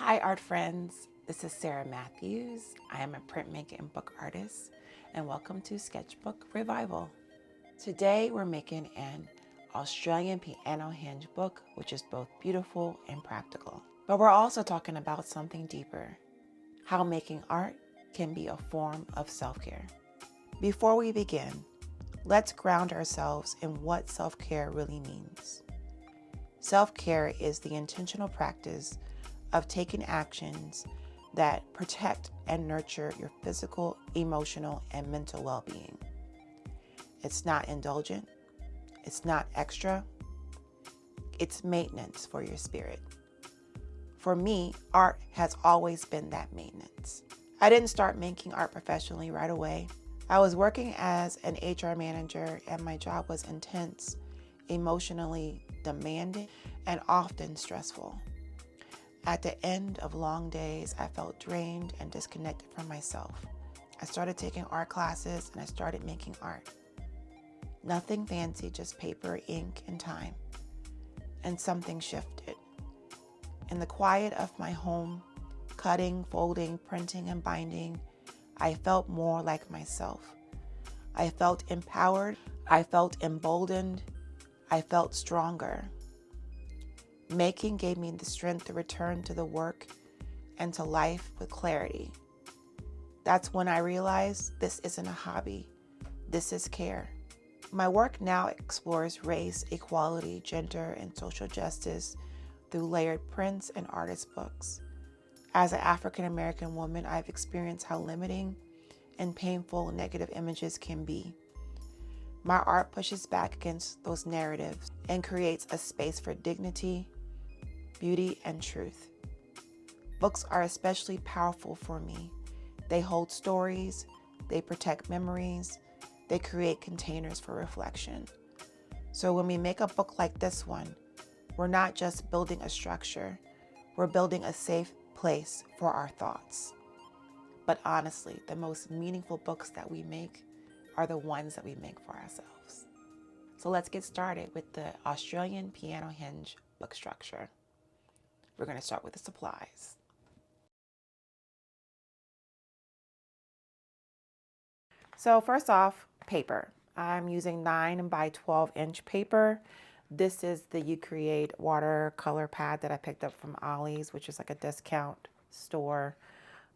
Hi art friends, this is Sarah Matthews. I am a printmaker and book artist, and welcome to Sketchbook Revival. Today we're making an Australian piano hinge book, which is both beautiful and practical. But we're also talking about something deeper, how making art can be a form of self-care. Before we begin, let's ground ourselves in what self-care really means. Self-care is the intentional practice of taking actions that protect and nurture your physical, emotional, and mental well-being. It's not indulgent, it's not extra, it's maintenance for your spirit. For me, art has always been that maintenance. I didn't start making art professionally right away. I was working as an HR manager and my job was intense, emotionally demanding, and often stressful. At the end of long days, I felt drained and disconnected from myself. I started taking art classes and I started making art. Nothing fancy, just paper, ink, and time. And something shifted. In the quiet of my home, cutting, folding, printing, and binding, I felt more like myself. I felt empowered. I felt emboldened. I felt stronger. Making gave me the strength to return to the work and to life with clarity. That's when I realized this isn't a hobby. This is care. My work now explores race, equality, gender, and social justice through layered prints and artist books. As an African American woman, I've experienced how limiting and painful negative images can be. My art pushes back against those narratives and creates a space for dignity, beauty, and truth. Books are especially powerful for me. They hold stories, they protect memories, they create containers for reflection. So when we make a book like this one, we're not just building a structure, we're building a safe place for our thoughts. But honestly, the most meaningful books that we make are the ones that we make for ourselves. So let's get started with the Australian piano hinge book structure. We're going to start with the supplies. So first off, paper. I'm using 9 by 12 inch paper. This is the You Create watercolor pad that I picked up from Ollie's, which is like a discount store.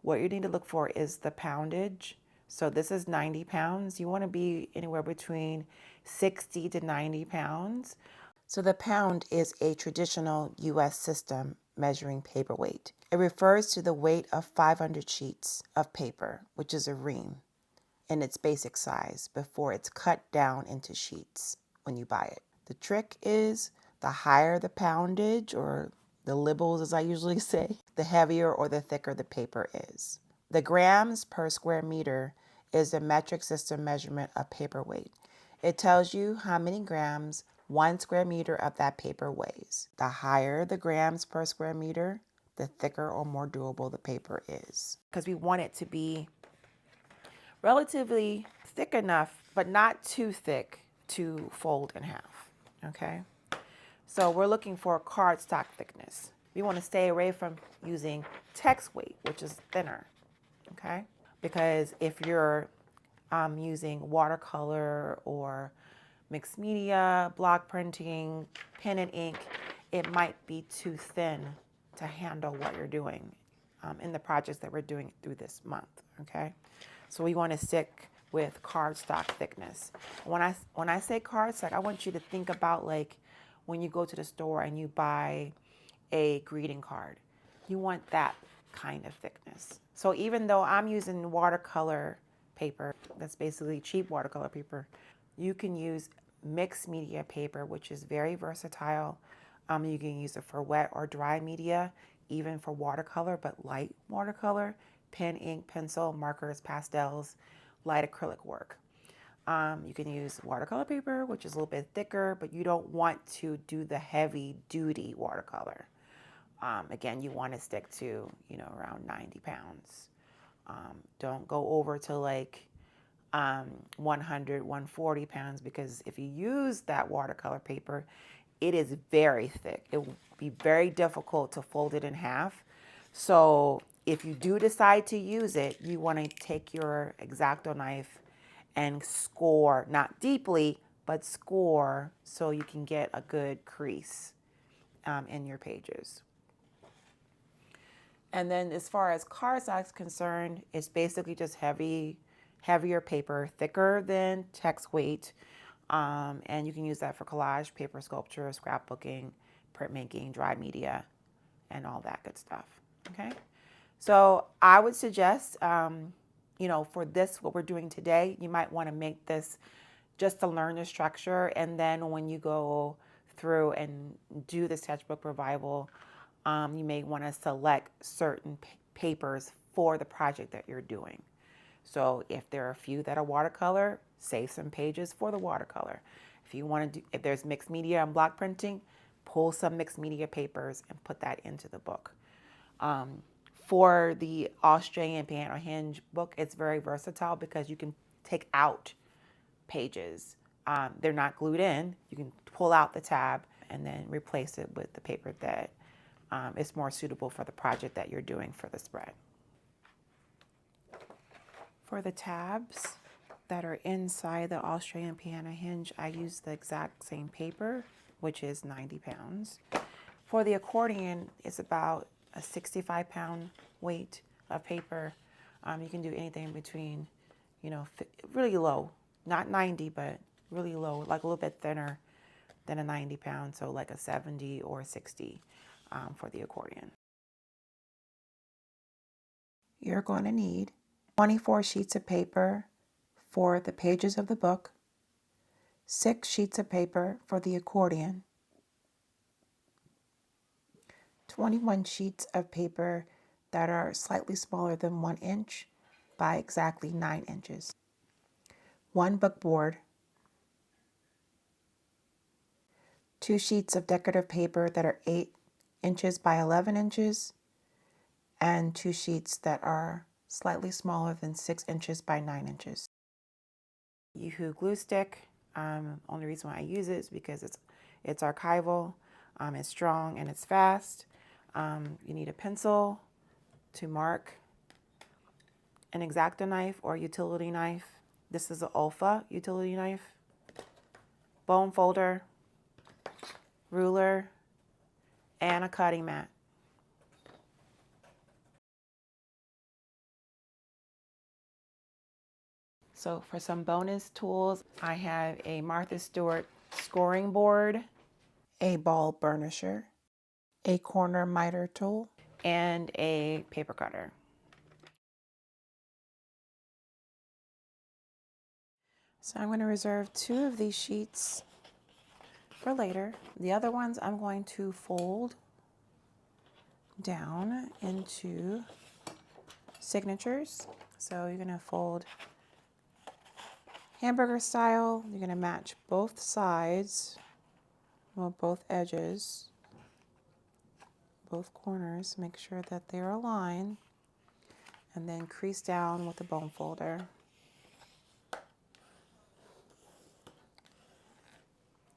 What you need to look for is the poundage. So this is 90 pounds. You want to be anywhere between 60 to 90 pounds. So the pound is a traditional US system measuring paper weight. It refers to the weight of 500 sheets of paper, which is a ream, in its basic size before it's cut down into sheets when you buy it. The trick is the higher the poundage, or the libels as I usually say, the heavier or the thicker the paper is. The grams per square meter is the metric system measurement of paper weight. It tells you how many grams 1 square meter of that paper weighs. The higher the grams per square meter, the thicker or more durable the paper is. Because we want it to be relatively thick enough, but not too thick to fold in half, okay? So we're looking for cardstock thickness. We want to stay away from using text weight, which is thinner, okay? Because if you're using watercolor or mixed media, block printing, pen and ink, it might be too thin to handle what you're doing in the projects that we're doing through this month, okay? So we want to stick with cardstock thickness. When I say cardstock, I want you to think about like when you go to the store and you buy a greeting card. You want that kind of thickness. So even though I'm using watercolor paper, that's basically cheap watercolor paper, you can use mixed media paper, which is very versatile. You can use it for wet or dry media, even for watercolor, but light watercolor, pen, ink, pencil, markers, pastels, light acrylic work. You can use watercolor paper, which is a little bit thicker, but you don't want to do the heavy duty watercolor. Again, you want to stick to, around 90 pounds. Don't go over to like 100, 140 pounds, because if you use that watercolor paper, it is very thick. It will be very difficult to fold it in half. So if you do decide to use it, you want to take your X-Acto knife and score, not deeply, but score so you can get a good crease in your pages. And then as far as cardstock is concerned, it's basically just heavier paper, thicker than text weight. And you can use that for collage, paper sculpture, scrapbooking, printmaking, dry media, and all that good stuff. Okay. So I would suggest, for this, what we're doing today, you might want to make this just to learn the structure. And then when you go through and do the sketchbook revival, you may want to select certain papers for the project that you're doing. So if there are a few that are watercolor, save some pages for the watercolor. If you want to do, if there's mixed media and block printing, pull some mixed media papers and put that into the book. For the Australian piano hinge book, it's very versatile because you can take out pages. They're not glued in. You can pull out the tab and then replace it with the paper that is more suitable for the project that you're doing for the spread. For the tabs that are inside the Australian piano hinge, I use the exact same paper, which is 90 pounds. For the accordion, it's about a 65-pound weight of paper. You can do anything between, really low, not 90, but really low, like a little bit thinner than a 90 pound, so like a 70 or 60 for the accordion. You're going to need 24 sheets of paper for the pages of the book, 6 sheets of paper for the accordion, 21 sheets of paper that are slightly smaller than 1 inch by exactly 9 inches, 1 bookboard, 2 sheets of decorative paper that are 8 inches by 11 inches, and 2 sheets that are slightly smaller than 6 inches by 9 inches. UHU Glue Stick. Only reason why I use it is because it's archival, it's strong, and it's fast. You need a pencil to mark, an X-Acto knife or utility knife. This is an Olfa Utility knife, Bonefolder, ruler, and a cutting mat. So for some bonus tools, I have a Martha Stewart scoring board, a ball burnisher, a corner miter tool, and a paper cutter. So I'm going to reserve 2 of these sheets for later. The other ones I'm going to fold down into signatures. So you're going to fold hamburger style. You're going to match both sides, well, both edges, both corners. Make sure that they're aligned, and then crease down with the bone folder.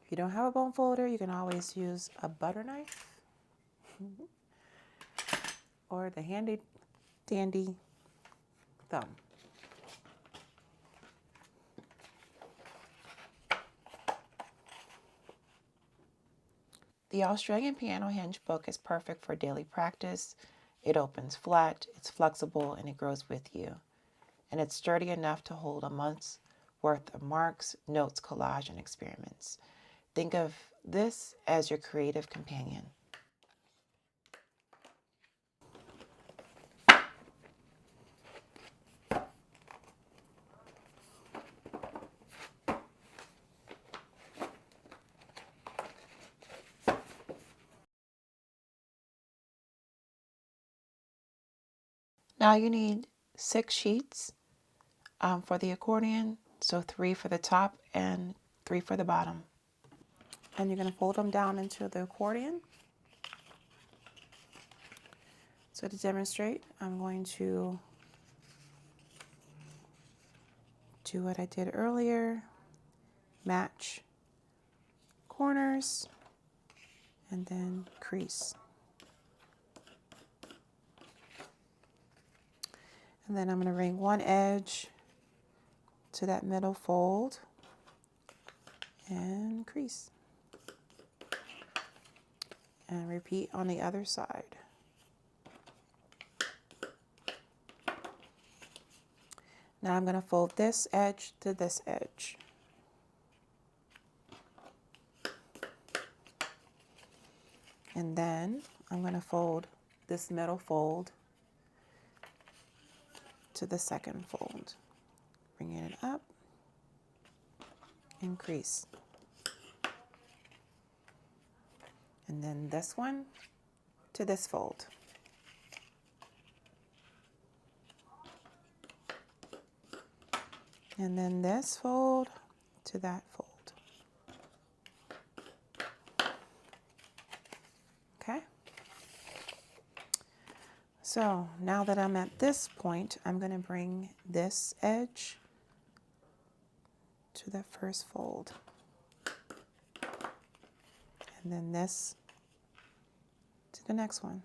If you don't have a bone folder, you can always use a butter knife or the handy dandy thumb. The Australian piano hinge book is perfect for daily practice. It opens flat, it's flexible, and it grows with you. And it's sturdy enough to hold a month's worth of marks, notes, collage, and experiments. Think of this as your creative companion. Now you need 6 sheets for the accordion, so 3 for the top and 3 for the bottom. And you're going to fold them down into the accordion. So to demonstrate, I'm going to do what I did earlier, match corners, and then crease. And then I'm going to bring one edge to that middle fold and crease. And repeat on the other side. Now I'm going to fold this edge to this edge. And then I'm going to fold this middle fold to the second fold. Bringing it up and crease. And then this one to this fold. And then this fold to that fold. Okay? So now that I'm at this point, I'm going to bring this edge to the first fold. And then this to the next one.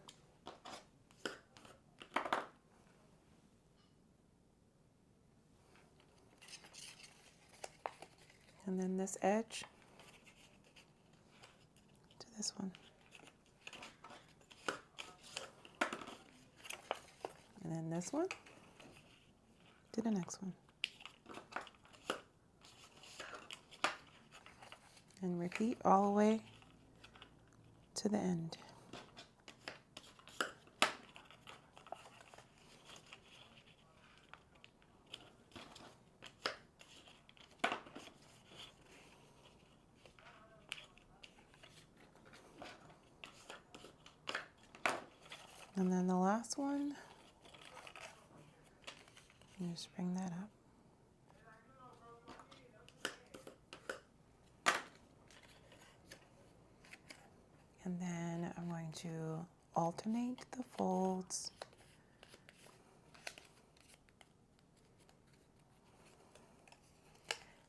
And then this edge to this one. And then this one to the next one. And repeat all the way to the end. And then the last one, you just bring that up. And then I'm going to alternate the folds.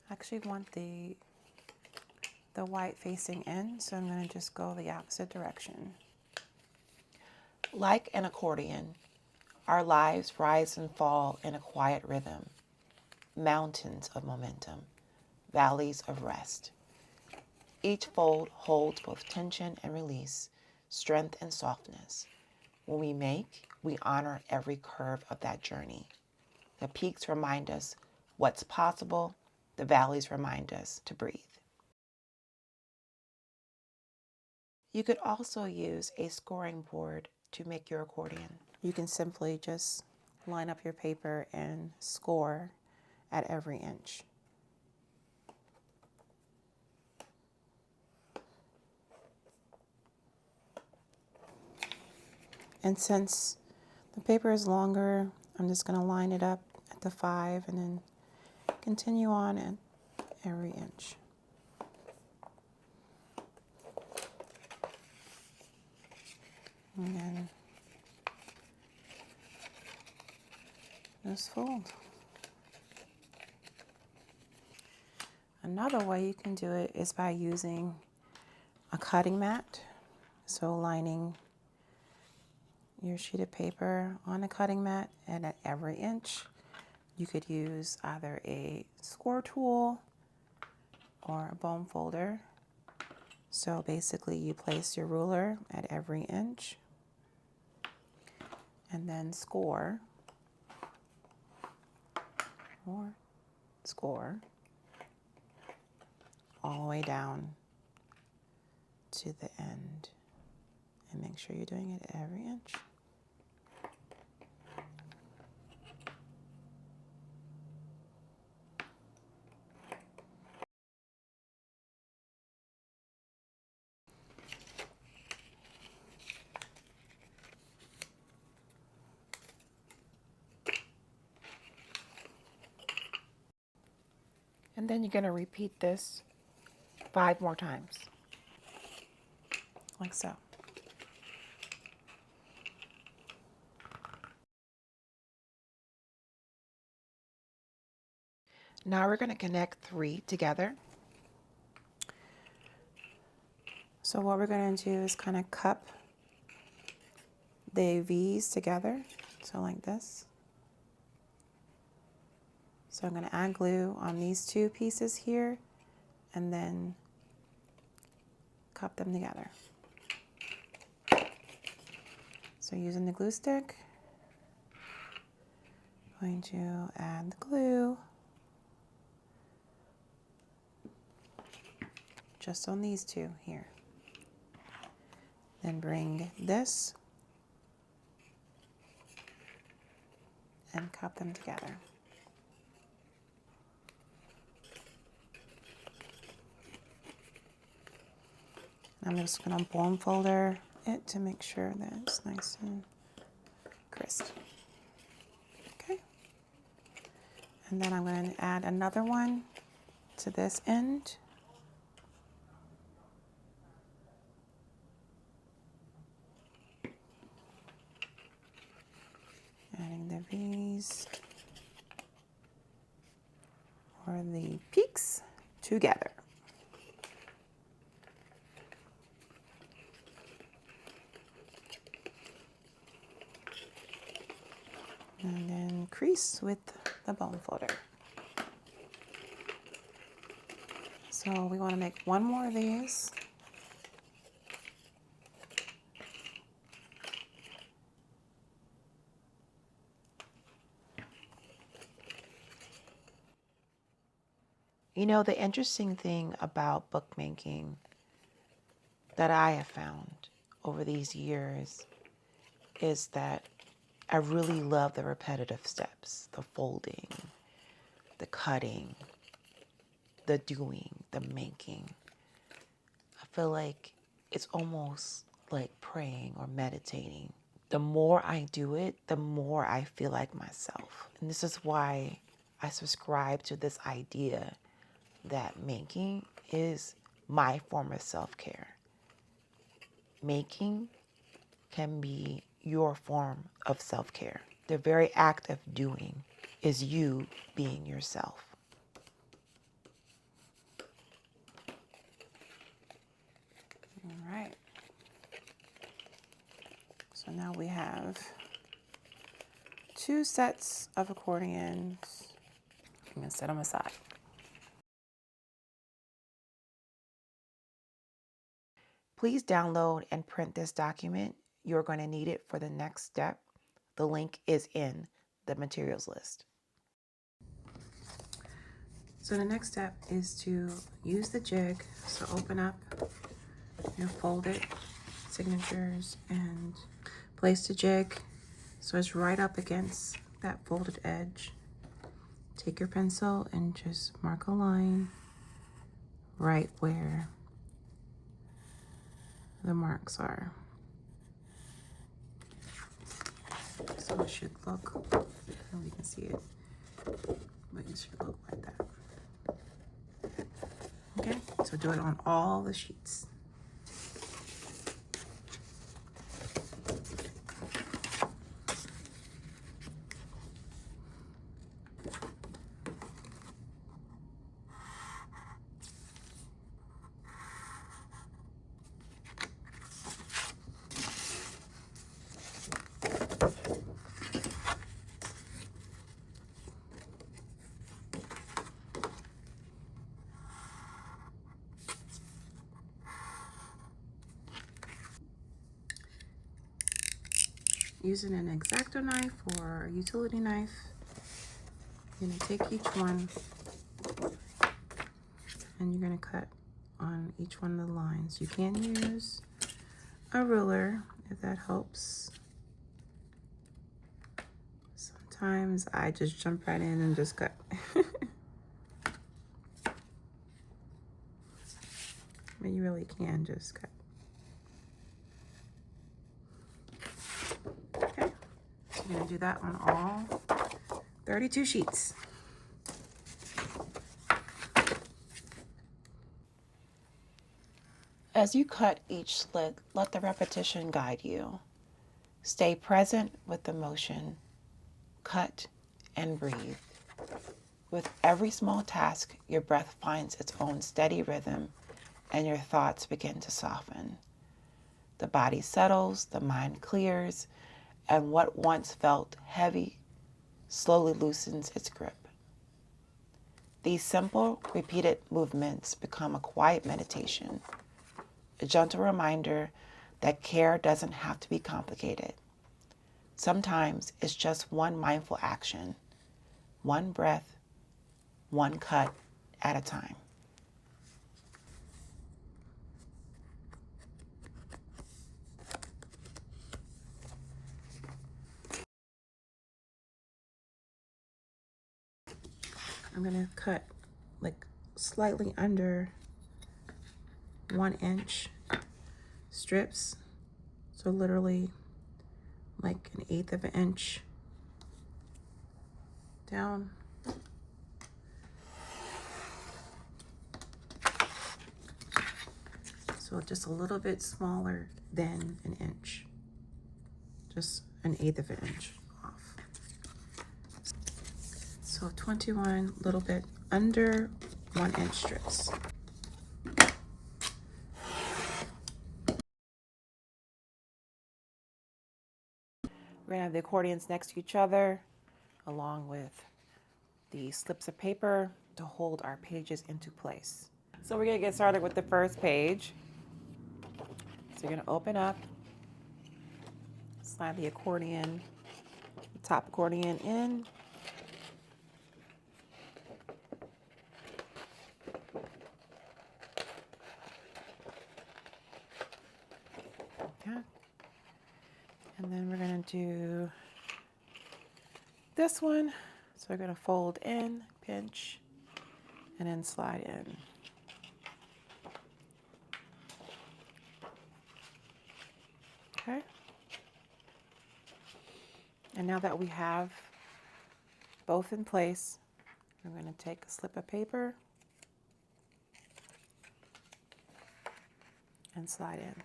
I actually want the white facing in, so I'm going to just go the opposite direction. Like an accordion, our lives rise and fall in a quiet rhythm, mountains of momentum, valleys of rest. Each fold holds both tension and release, strength and softness. When we make, we honor every curve of that journey. The peaks remind us what's possible, the valleys remind us to breathe. You could also use a scoring board to make your accordion. You can simply just line up your paper and score at every inch. And since the paper is longer, I'm just going to line it up at the 5 and then continue on at every inch. And then just fold. Another way you can do it is by using a cutting mat. So lining your sheet of paper on a cutting mat, and at every inch you could use either a score tool or a Bonefolder. So basically you place your ruler at every inch and then score or score all the way down to the end, and make sure you're doing it at every inch. And then you're going to repeat this 5 more times, like so. Now we're going to connect 3 together. So what we're going to do is kind of cup the V's together, so like this. So I'm going to add glue on these two pieces here and then cup them together. So using the glue stick, I'm going to add the glue just on these two here. Then bring this and cup them together. I'm just going to Bonefolder it to make sure that it's nice and crisp. Okay. And then I'm going to add another one to this end. Adding the V's or the peaks together. And then crease with the Bonefolder. So we want to make one more of these. You know, the interesting thing about bookmaking that I have found over these years is that I really love the repetitive steps, the folding, the cutting, the doing, the making. I feel like it's almost like praying or meditating. The more I do it, the more I feel like myself. And this is why I subscribe to this idea that making is my form of self-care. Making can be your form of self-care. The very act of doing is you being yourself. All right. So now we have 2 sets of accordions. I'm going to set them aside. Please download and print this document. You're going to need it for the next step. The link is in the materials list. So the next step is to use the jig. So open up your folded signatures and place the jig so it's right up against that folded edge. Take your pencil and just mark a line right where the marks are. So it should look, I don't know if you can see it, but it should look like that. Okay, so do it on all the sheets. Using an X-Acto knife or a utility knife, you're going to take each one and you're going to cut on each one of the lines. You can use a ruler if that helps. Sometimes I just jump right in and just cut. But you really can just cut. Okay, so you're going to do that on all 32 sheets. As you cut each slit, let the repetition guide you. Stay present with the motion. Cut and breathe. With every small task, your breath finds its own steady rhythm and your thoughts begin to soften. The body settles, the mind clears, and what once felt heavy slowly loosens its grip. These simple, repeated movements become a quiet meditation, a gentle reminder that care doesn't have to be complicated. Sometimes it's just one mindful action, one breath, one cut at a time. I'm gonna cut like slightly under 1 inch strips. So literally like 1/8 of an inch down. So just a little bit smaller than 1 inch. Just 1/8 of an inch off. So 21, little bit under 1 inch strips. We're gonna have the accordions next to each other, along with the slips of paper to hold our pages into place. So we're gonna get started with the first page. So you're gonna open up, slide the accordion, the top accordion in. Okay. And then we're gonna do this one. So we're gonna fold in, pinch, and then slide in. Okay. And now that we have both in place, we're going to take a slip of paper and slide in.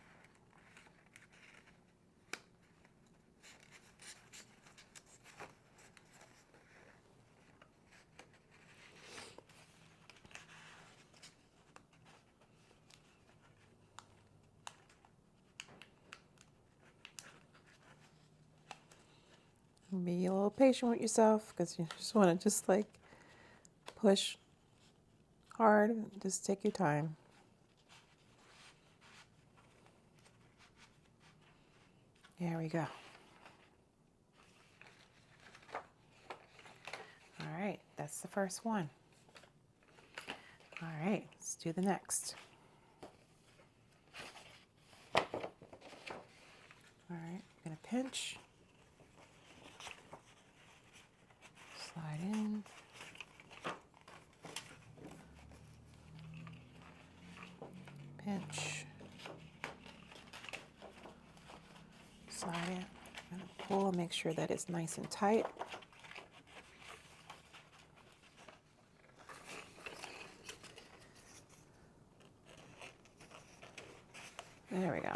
Be a little patient with yourself because you just want to just like push hard. Just take your time. There we go. All right, that's the first one. All right, let's do the next. All right, I'm gonna pinch, slide in, pinch, slide in. I'm gonna pull and make sure that it's nice and tight. There we go.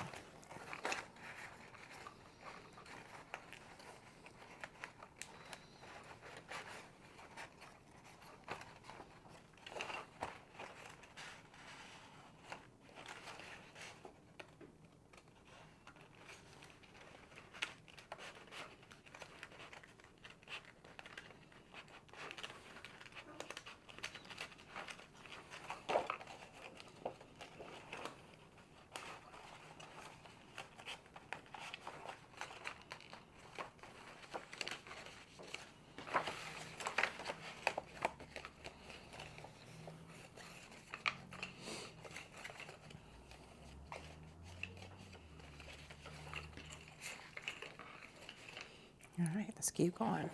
All right, let's keep going.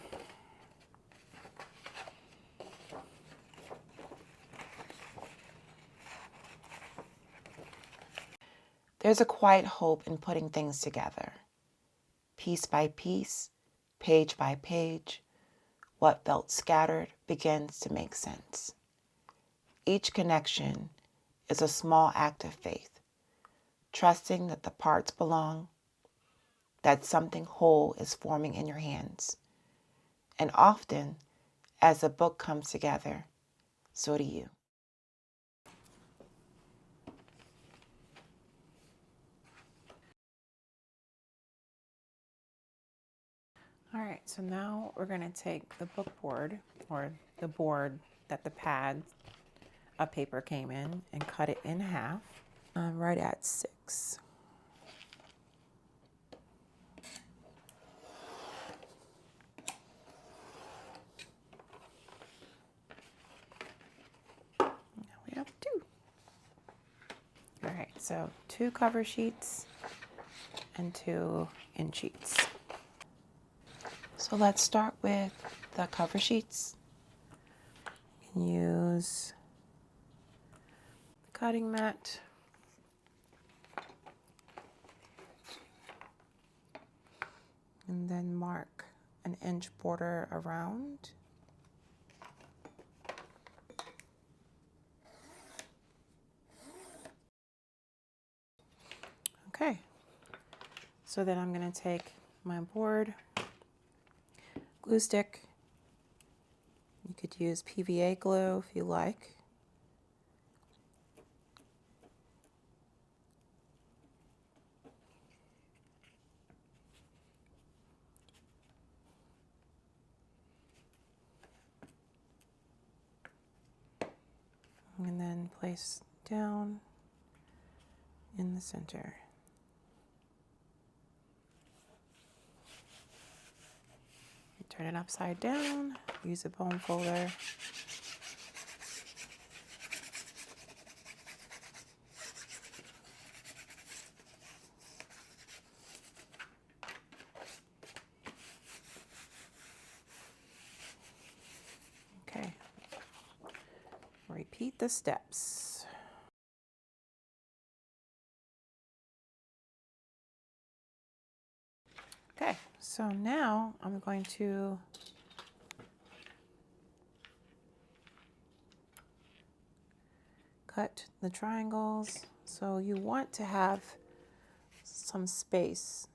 There's a quiet hope in putting things together. Piece by piece, page by page, what felt scattered begins to make sense. Each connection is a small act of faith, trusting that the parts belong, that something whole is forming in your hands. And often, as a book comes together, so do you. All right, so now we're going to take the book board, or the board that the pad of paper came in and cut it in half, right at 6. Now we have 2. All right, so 2 cover sheets and 2 end sheets. So let's start with the cover sheets. You can use the cutting mat, and then mark an inch border around. Okay, so then I'm going to take my board, glue stick. You could use PVA glue if you like. And then place down in the center. Turn it upside down, use a Bonefolder. Okay, repeat the steps. Okay, so now I'm going to cut the triangles. So you want to have some space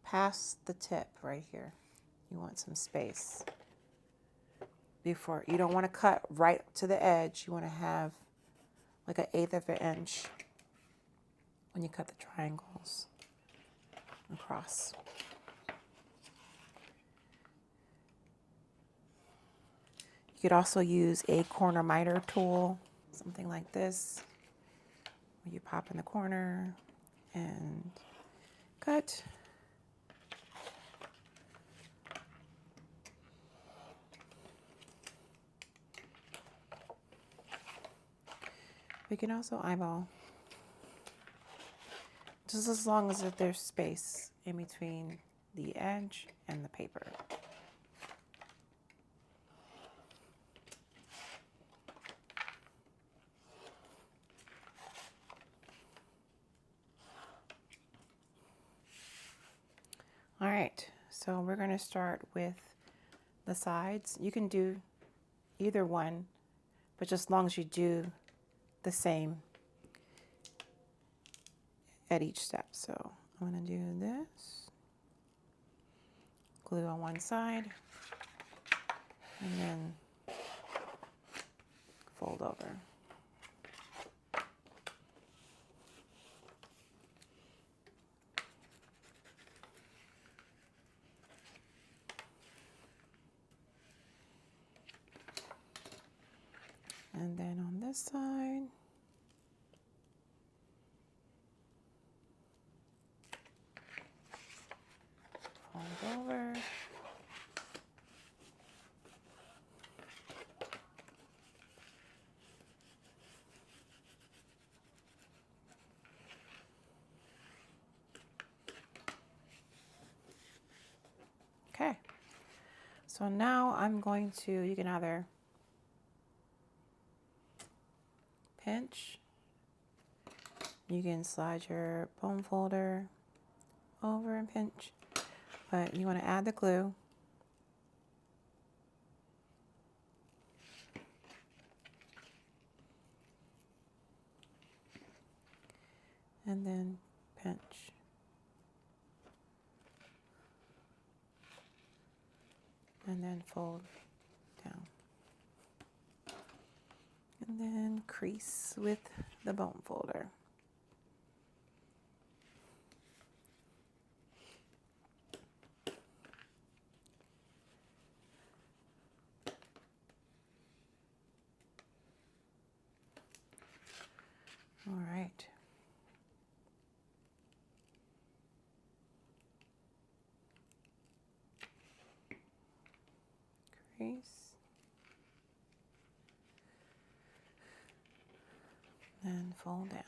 past the tip right here. You want some space before. You don't want to cut right to the edge. You want to have like 1/8 of an inch when you cut the triangles across. You could also use a corner miter tool, something like this, where you pop in the corner and cut. We can also eyeball, just as long as there's space in between the edge and the paper. All right, so we're going to start with the sides. You can do either one, but just as long as you do the same at each step. So I'm going to do this, glue on one side, and then fold over. And then on this side, fold over. Okay, so now I'm going to, you can either pinch, you can slide your Bonefolder over and pinch, but you want to add the glue. And then pinch. And then fold down. And then crease with the Bonefolder. crease. Then fold down.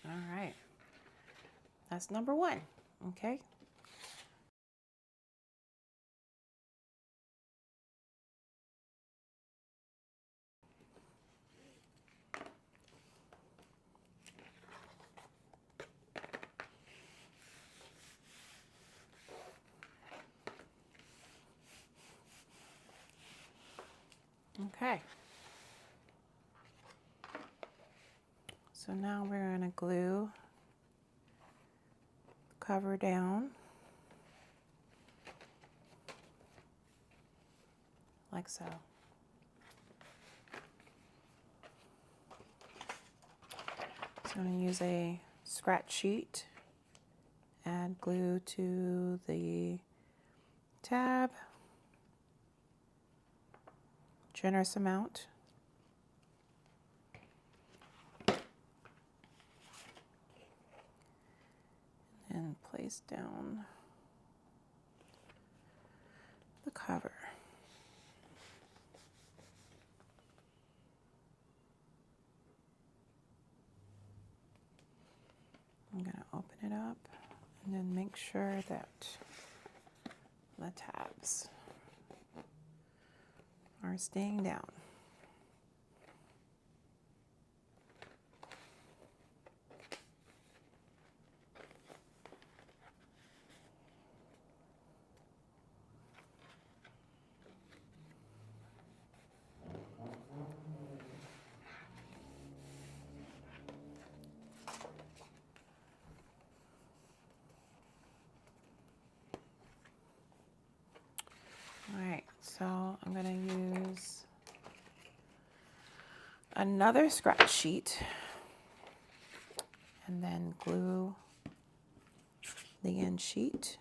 All right, that's number one, okay? Okay. So now we're going to glue the cover down like so. So I'm going to use a scratch sheet, add glue to the tab, generous amount. And place down the cover. I'm going to open it up and then make sure that the tabs are staying down. All right, so I'm going to use another scratch sheet and then glue the end sheet.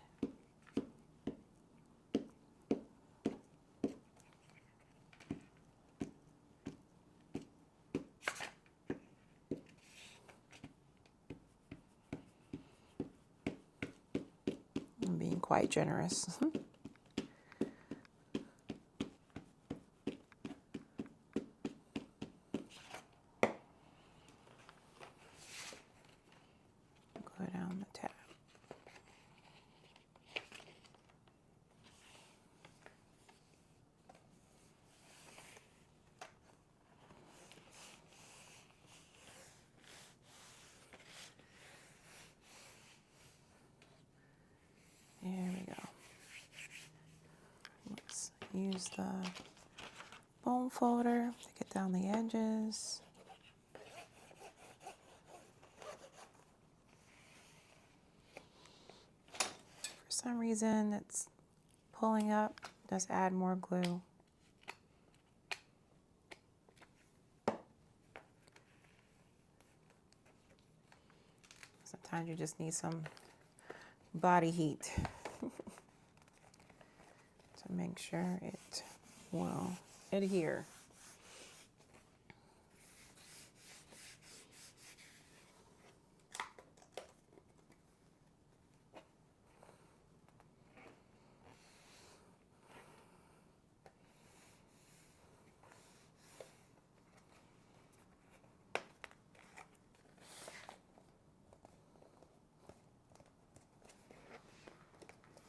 I'm being quite generous. Go down the tab. There we go. Let's use the Bonefolder to get down the edges. For some reason it's pulling up. Just add more glue. Sometimes you just need some body heat to make sure it will adhere.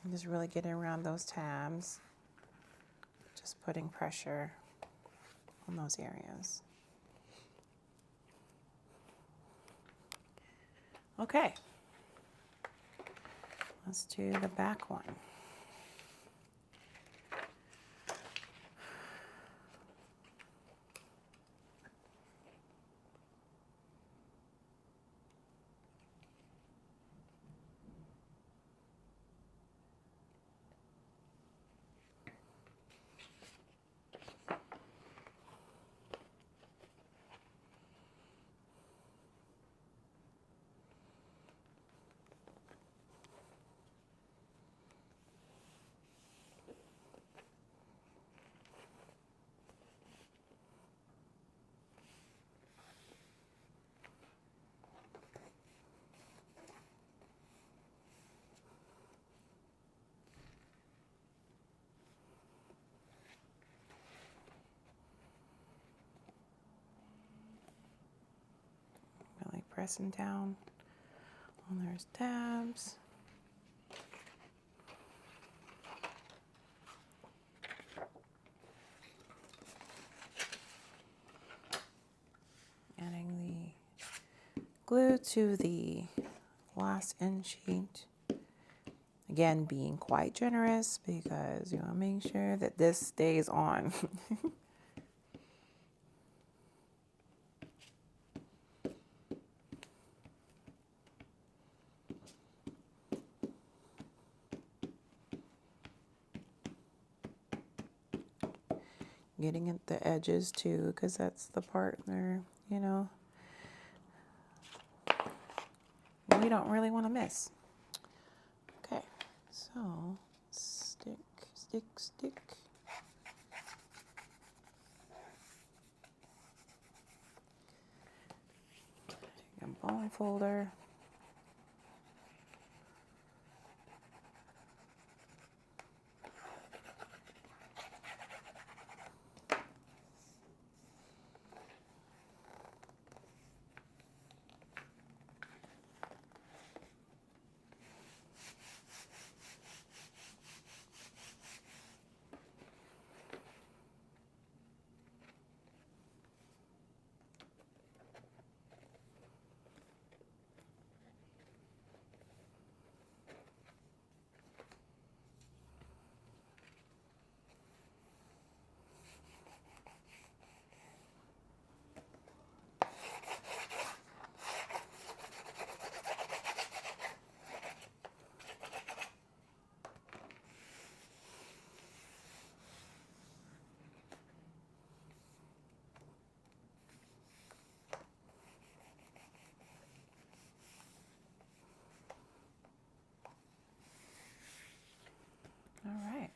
I'm just really getting around those tabs, just putting pressure on those areas. Okay, let's do the back one. pressing down on those tabs. Adding the glue to the last end sheet. Again, being quite generous because you want to make sure that this stays on. Getting at the edges too, because that's the part where, you know, we don't really want to miss. Okay, so stick, stick, stick. Take a Bonefolder. All right.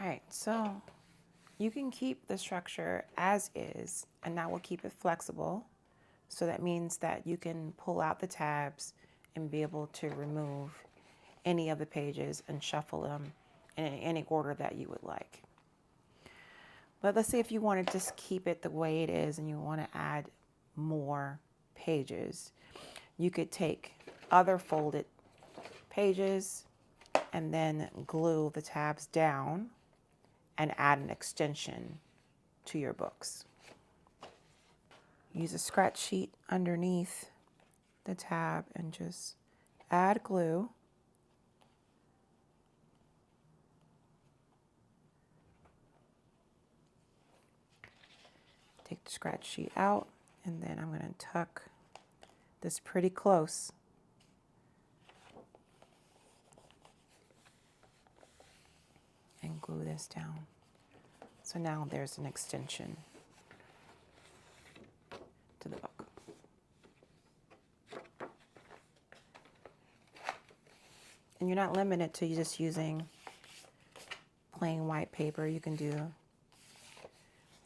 All right, so you can keep the structure as is, and that will keep it flexible. So that means that you can pull out the tabs and be able to remove any of the pages and shuffle them in any order that you would like. But let's say if you want to just keep it the way it is and you want to add more pages, you could take other folded pages and then glue the tabs down and add an extension to your books. Use a scratch sheet underneath the tab and just add glue. Take the scratch sheet out, and then I'm going to tuck this pretty close. And glue this down. So now there's an extension to the book. And you're not limited to just using plain white paper. You can do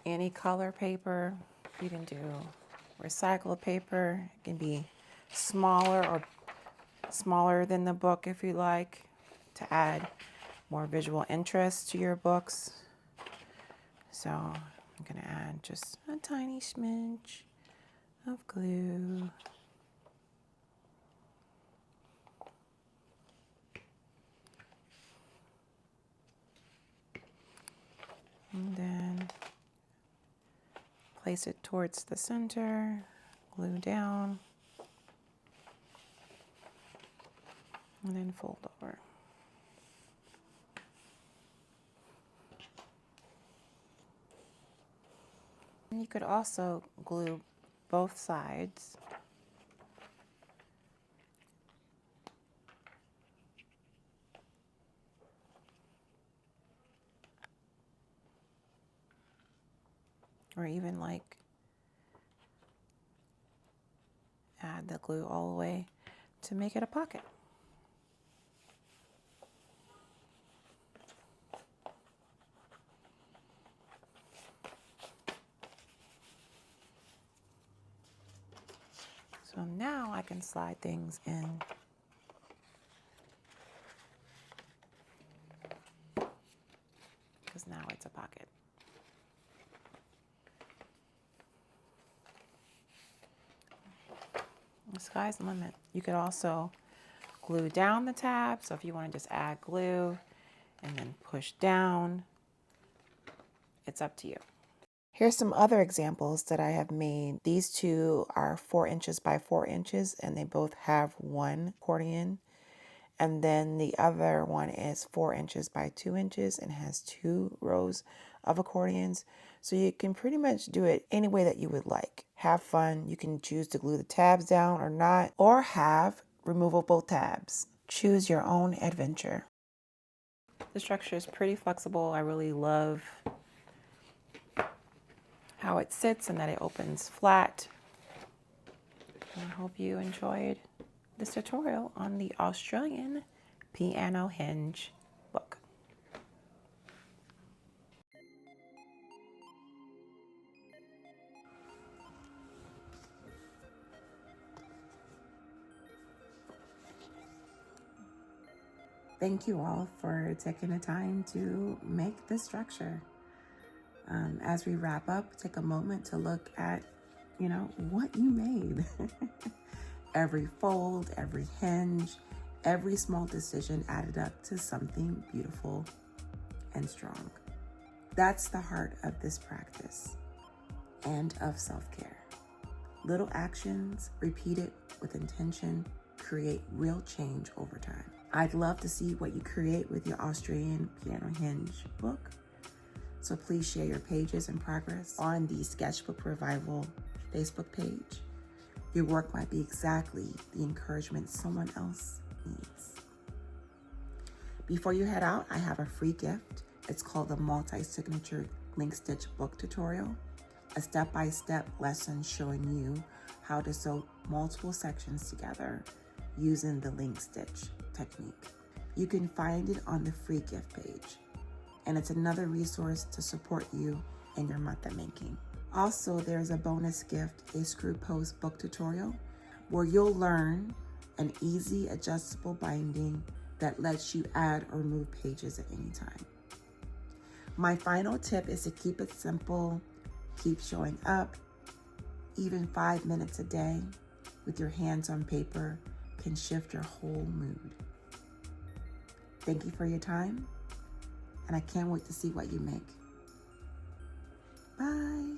any color paper. You can do recycled paper. It can be smaller or smaller than the book if you like, to add more visual interest to your books. So I'm going to add just a tiny smidge of glue. And then place it towards the center, glue down, and then fold over. And you could also glue both sides. Or even like add the glue all the way to make it a pocket. So now I can slide things in. sky's the limit. You could also glue down the tab. So if you want to just add glue and then push down, it's up to you. Here's some other examples that I have made. These two are 4 inches by 4 inches, and they both have one accordion. And then the other one is 4 inches by 2 inches and has 2 rows of accordions. So you can pretty much do it any way that you would like. Have fun. You can choose to glue the tabs down or not, or have removable tabs. Choose your own adventure. The structure is pretty flexible. I really love how it sits and that it opens flat. I hope you enjoyed this tutorial on the Australian piano hinge book. Thank you all for taking the time to make this structure. As we wrap up, take a moment to look at, what you made. Every fold, every hinge, every small decision added up to something beautiful and strong. That's the heart of this practice and of self-care. Little actions repeated with intention create real change over time. I'd love to see what you create with your Australian piano hinge book. So please share your pages and progress on the Sketchbook Revival Facebook page. Your work might be exactly the encouragement someone else needs. Before you head out, I have a free gift. It's called the Multi-Signature Link Stitch Book Tutorial, a step-by-step lesson showing you how to sew multiple sections together using the link stitch technique. You can find it on the free gift page, and it's another resource to support you in your month of making. Also, there's a bonus gift, a screw post book tutorial, where you'll learn an easy adjustable binding that lets you add or remove pages at any time. My final tip is to keep it simple, keep showing up. Even 5 minutes a day with your hands on paper can shift your whole mood. Thank you for your time, and I can't wait to see what you make. Bye.